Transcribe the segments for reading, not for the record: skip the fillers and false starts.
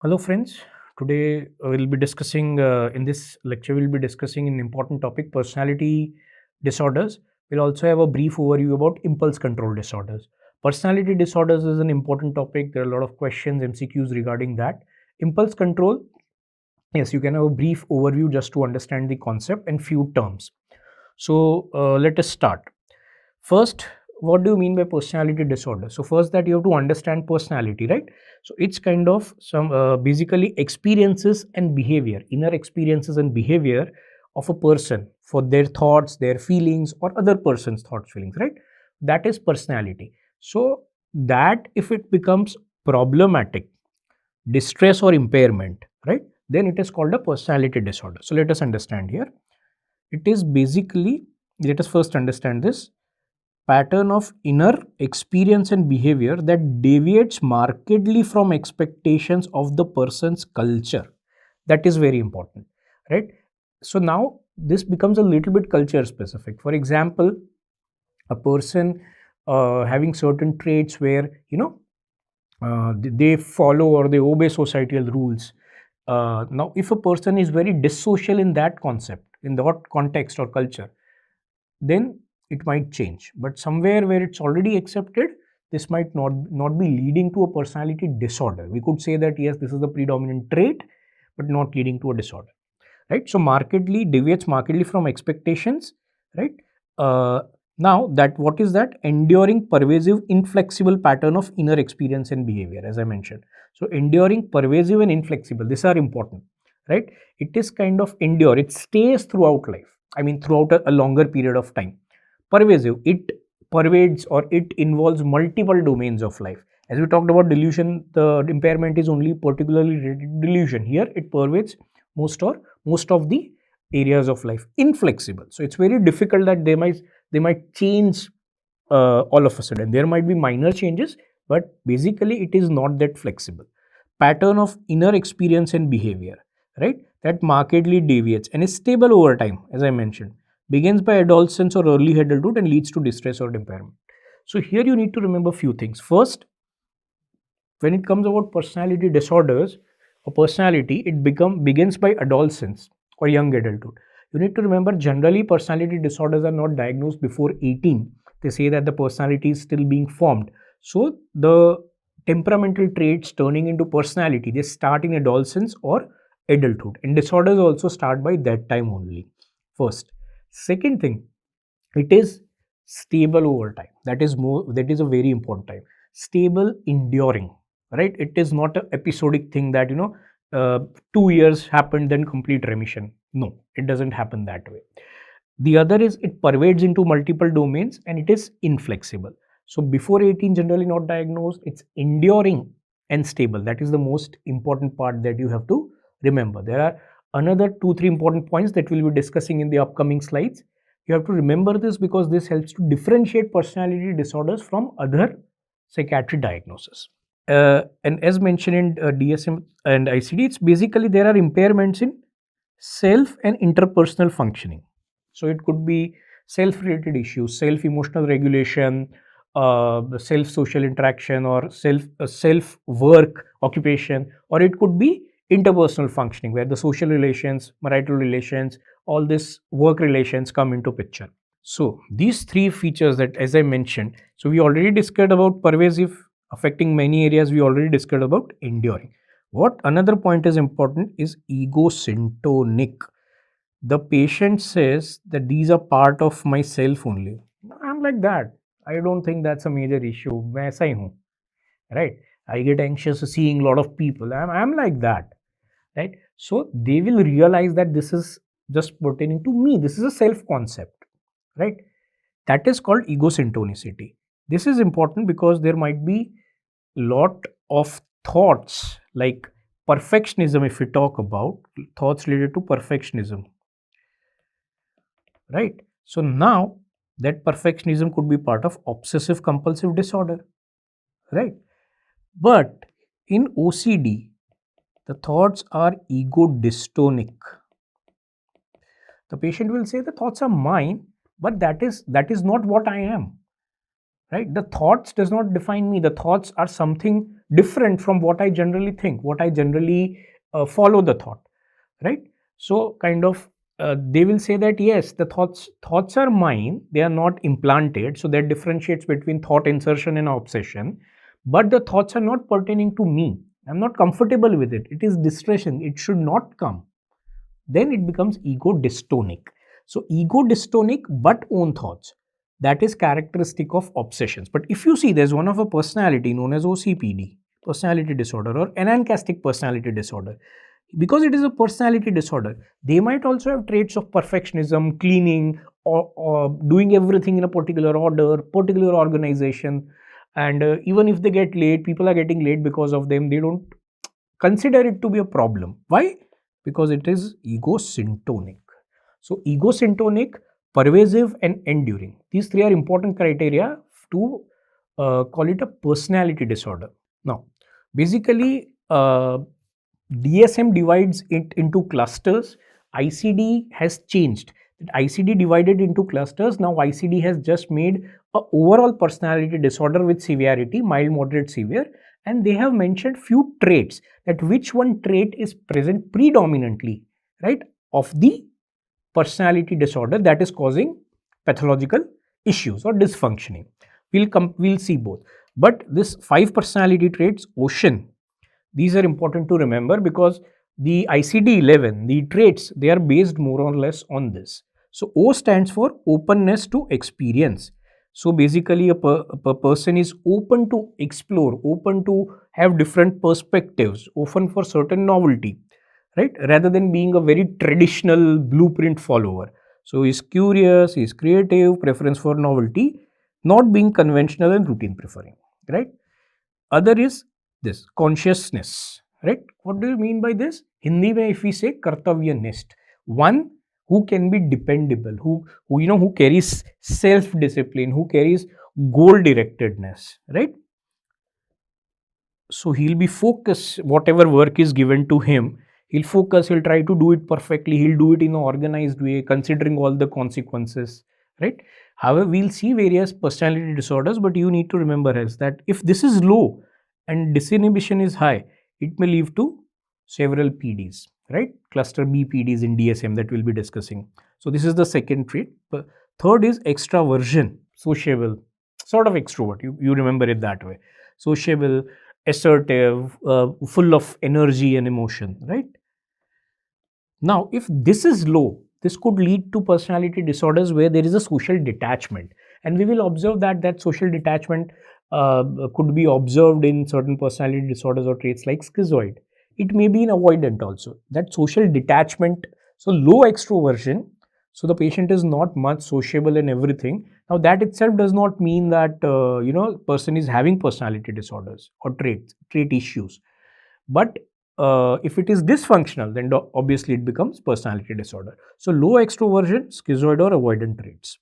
Hello friends, today we'll be discussing in this lecture we'll be discussing an important topic, personality disorders. We'll also have a brief overview about impulse control disorders. Personality disorders is an important topic. There are a lot of questions, MCQs regarding that. Impulse control, yes, you can have a brief overview just to understand the concept and few terms. So let us start. First, what do you mean by personality disorder? So first, that you have to understand personality, right? So it's kind of some basically experiences and behavior, inner experiences and behavior of a person for their thoughts, their feelings, or other person's thoughts, feelings, right? That is personality. So that if it becomes problematic, distress or impairment, right, then it is called a personality disorder. So let us understand here. It is basically, let us first understand this pattern of inner experience and behavior that deviates markedly from expectations of the person's culture. That is very important, right? So now this becomes a little bit culture specific. For example, a person having certain traits where they follow or they obey societal rules. Now if a person is very dissocial in that concept, in that context or culture, then it might change. But somewhere where it's already accepted, this might not be leading to a personality disorder. We could say that yes, this is the predominant trait, but not leading to a disorder, right? So markedly deviates markedly from expectations, right? uh, Now that, what is that? Enduring, pervasive, inflexible pattern of inner experience and behavior, as I mentioned. So enduring, pervasive and inflexible, these are important, right? It is kind of endure, it stays throughout life, I mean throughout a longer period of time. Pervasive, it pervades or it involves multiple domains of life. As we talked about delusion, the impairment is only particularly related to delusion. Here it pervades most of the areas of life. Inflexible, so it's very difficult that they might change all of a sudden. There might be minor changes, but basically it is not that flexible. Pattern of inner experience and behavior, right, that markedly deviates and is stable over time, as I mentioned, begins by adolescence or early adulthood and leads to distress or impairment. So here you need to remember few things. First, when it comes about personality disorders or personality, it begins by adolescence or young adulthood. You need to remember, generally personality disorders are not diagnosed before 18. They say that the personality is still being formed. So the temperamental traits turning into personality, they start in adolescence or adulthood, and disorders also start by that time only. First. Second thing, it is stable over time. That is a very important time. Stable, enduring, right? It is not an episodic thing that 2 years happened then complete remission. No, it doesn't happen that way. The other is it pervades into multiple domains and it is inflexible. So before 18, generally not diagnosed, it's enduring and stable. That is the most important part that you have to remember. There are another 2 3 important points that we'll be discussing in the upcoming slides. You have to remember this because this helps to differentiate personality disorders from other psychiatric diagnoses. And as mentioned in DSM and ICD, it's basically there are impairments in self and interpersonal functioning. So it could be self-related issues, self-emotional regulation, self-social interaction, or self-work occupation, or it could be interpersonal functioning, where the social relations, marital relations, all this work relations come into picture. So these three features that, as I mentioned, so we already discussed about pervasive, affecting many areas. We already discussed about enduring. What another point is important is ego-syntonic. The patient says that these are part of myself only. I'm like that. I don't think that's a major issue. मैं ऐसा ही हूँ, right? I get anxious seeing a lot of people. I'm like that, right? So they will realize that this is just pertaining to me. This is a self concept, right? That is called ego-syntonicity. This is important because there might be lot of thoughts like perfectionism. If we talk about thoughts related to perfectionism, right? So now that perfectionism could be part of obsessive compulsive disorder, right? But in OCD, the thoughts are ego-dystonic. The patient will say the thoughts are mine, but that is not what I am, right? The thoughts does not define me. The thoughts are something different from what I generally think, what I generally follow the thought, right? So kind of they will say that yes, the thoughts are mine, they are not implanted, so that differentiates between thought insertion and obsession. But the thoughts are not pertaining to me. I'm not comfortable with it. It is distressing. It should not come. Then it becomes ego-dystonic. So ego-dystonic but own thoughts. That is characteristic of obsessions. But if you see, there's one of a personality known as OCPD, personality disorder, or anancastic personality disorder. Because it is a personality disorder, they might also have traits of perfectionism, cleaning, or doing everything in a particular order, particular organization. And even if they get late, people are getting late because of them, they don't consider it to be a problem. Why? Because it is ego-syntonic. So ego-syntonic, pervasive, and enduring. These three are important criteria to call it a personality disorder. Now, basically, DSM divides it into clusters. ICD has changed. ICD divided into clusters. Now ICD has just made a overall personality disorder with severity, mild, moderate, severe, and they have mentioned few traits, that which one trait is present predominantly, right, of the personality disorder that is causing pathological issues or dysfunctioning. We'll see both. But this 5 personality traits, ocean, these are important to remember because the ICD-11, the traits, they are based more or less on this. So O stands for openness to experience. So basically a person is open to explore, open to have different perspectives, open for certain novelty, right? Rather than being a very traditional blueprint follower. So he's curious, he's creative, preference for novelty, not being conventional and routine preferring, right? Other is this consciousness, right? What do you mean by this? Hindi mein if we say kartavyanish, one who can be dependable, who carries self discipline, who carries goal directedness, right? So he'll be focused, whatever work is given to him, he'll focus, he'll try to do it perfectly, he'll do it in an organized way, considering all the consequences, right? However, we'll see various personality disorders, but you need to remember is that if this is low and disinhibition is high, it may lead to several PDs, right? Cluster B PDs in DSM that we'll be discussing. So this is the second trait. Third is extraversion, sociable, sort of extrovert. You remember it that way. Sociable, assertive, full of energy and emotion, right? Now, if this is low, this could lead to personality disorders where there is a social detachment, and we will observe that social detachment could be observed in certain personality disorders or traits like schizoid. It may be in avoidant also, that social detachment. So low extroversion, so the patient is not much sociable and everything. Now that itself does not mean that person is having personality disorders or trait issues. But if it is dysfunctional, then obviously it becomes personality disorder. So low extroversion, schizoid or avoidant traits.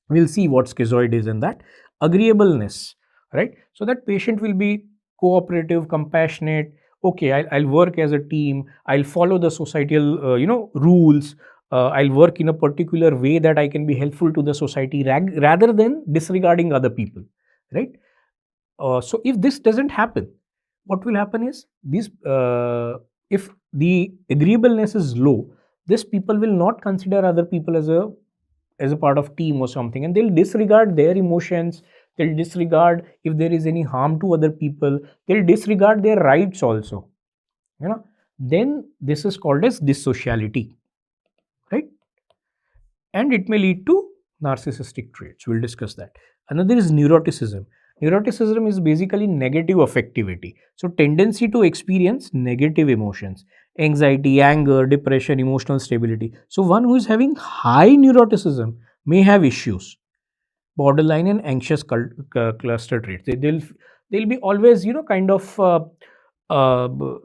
We'll see what schizoid is in that. Agreeableness, right? So that patient will be cooperative, compassionate. Okay, I'll work as a team. I'll follow the societal, rules. I'll work in a particular way that I can be helpful to the society rather than disregarding other people, right? So if this doesn't happen, what will happen is these if the agreeableness is low, these people will not consider other people as a part of team or something, and they'll disregard their emotions, they'll disregard if there is any harm to other people, they'll disregard their rights also, then this is called as dissociality, right? And it may lead to narcissistic traits. We'll discuss that. Another is neuroticism. Neuroticism is basically negative affectivity. So tendency to experience negative emotions, anxiety, anger, depression, emotional stability. So one who is having high neuroticism may have issues, borderline and anxious cluster traits. They'll be always kind of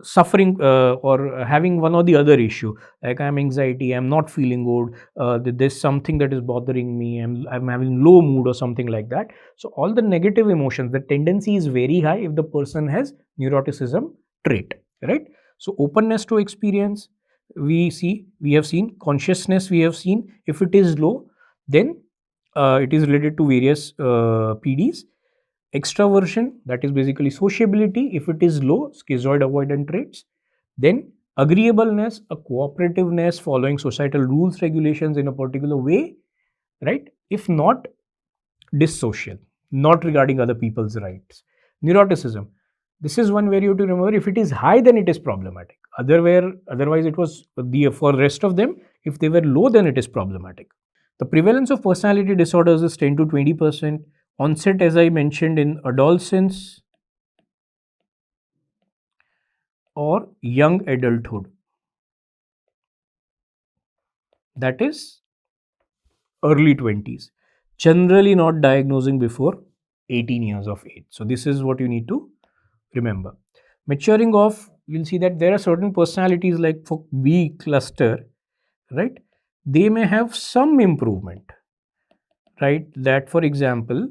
suffering or having one or the other issue, like I'm anxiety, I'm not feeling good, there's something that is bothering me, I'm having low mood or something like that. So all the negative emotions, the tendency is very high if the person has neuroticism trait, right? So openness to experience, we have seen consciousness, we have seen if it is low, then it is related to various PDs. extraversion, that is basically sociability. If it is low, schizoid avoidant traits. Then agreeableness, a cooperativeness, following societal rules, regulations in a particular way, right? If not, dissocial, not regarding other people's rights. Neuroticism, this is one where you have to remember, if it is high, then it is problematic. Otherwise, it was the for rest of them. If they were low, then it is problematic. The prevalence of personality disorders is 10 to 20%. Onset, as I mentioned, in adolescence or young adulthood. That is early 20s. Generally not diagnosing before 18 years of age. So this is what you need to remember. Maturing of, you'll see that there are certain personalities like for B cluster, right? They may have some improvement, right? That, for example,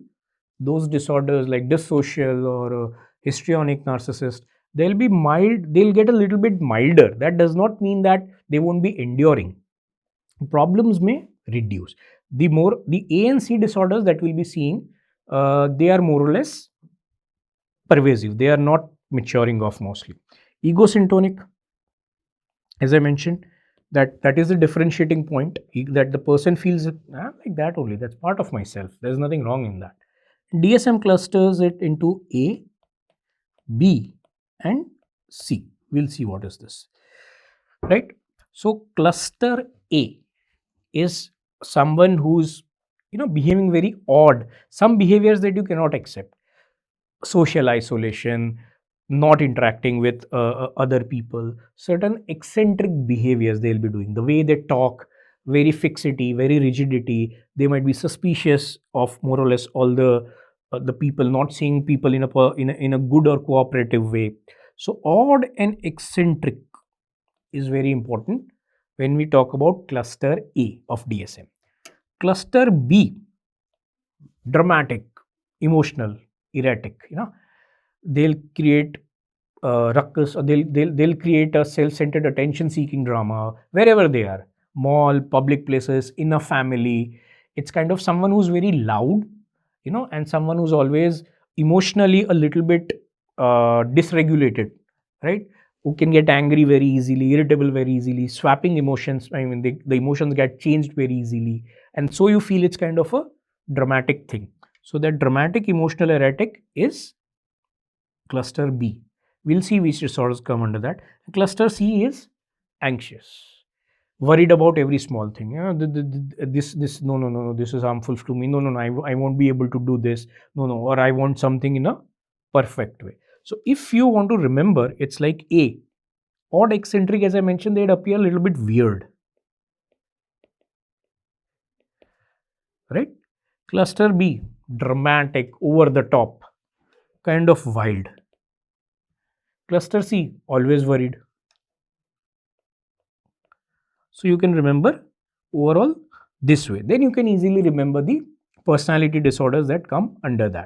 those disorders like dissocial or histrionic narcissist, they'll be mild, they'll get a little bit milder. That does not mean that they won't be enduring. Problems may reduce. The A and C disorders that we'll be seeing, they are more or less pervasive. They are not maturing off mostly. Ego-syntonic, as I mentioned, that is the differentiating point, that the person feels like that only. That's part of myself. There's nothing wrong in that. DSM clusters it into A, B, and C. We'll see what is this, right? So cluster A is someone who's behaving very odd, some behaviors that you cannot accept. Social isolation, not interacting with other people, certain eccentric behaviors they'll be doing, the way they talk, very fixity, very rigidity. They might be suspicious of more or less all the people, not seeing people in a good or cooperative way. So odd and eccentric is very important when we talk about cluster A of DSM. Cluster B, dramatic, emotional, erratic. They'll create ruckus, or they'll create a self-centered, attention-seeking drama wherever they are, mall, public places, in a family. It's kind of someone who's very loud, and someone who's always emotionally a little bit dysregulated, right? Who can get angry very easily, irritable very easily, swapping emotions. I mean, the emotions get changed very easily, and so you feel it's kind of a dramatic thing. So that dramatic, emotional, erratic is cluster B. We'll see which disorders come under that. Cluster C is anxious, worried about every small thing. This no, this is harmful to me. No, I won't be able to do this. No, or I want something in a perfect way. So if you want to remember, it's like A, odd, eccentric, as I mentioned, they'd appear a little bit weird, right? Cluster B, dramatic, over the top, kind of wild. Cluster C, always worried. So you can remember overall this way. Then you can easily remember the personality disorders that come under that.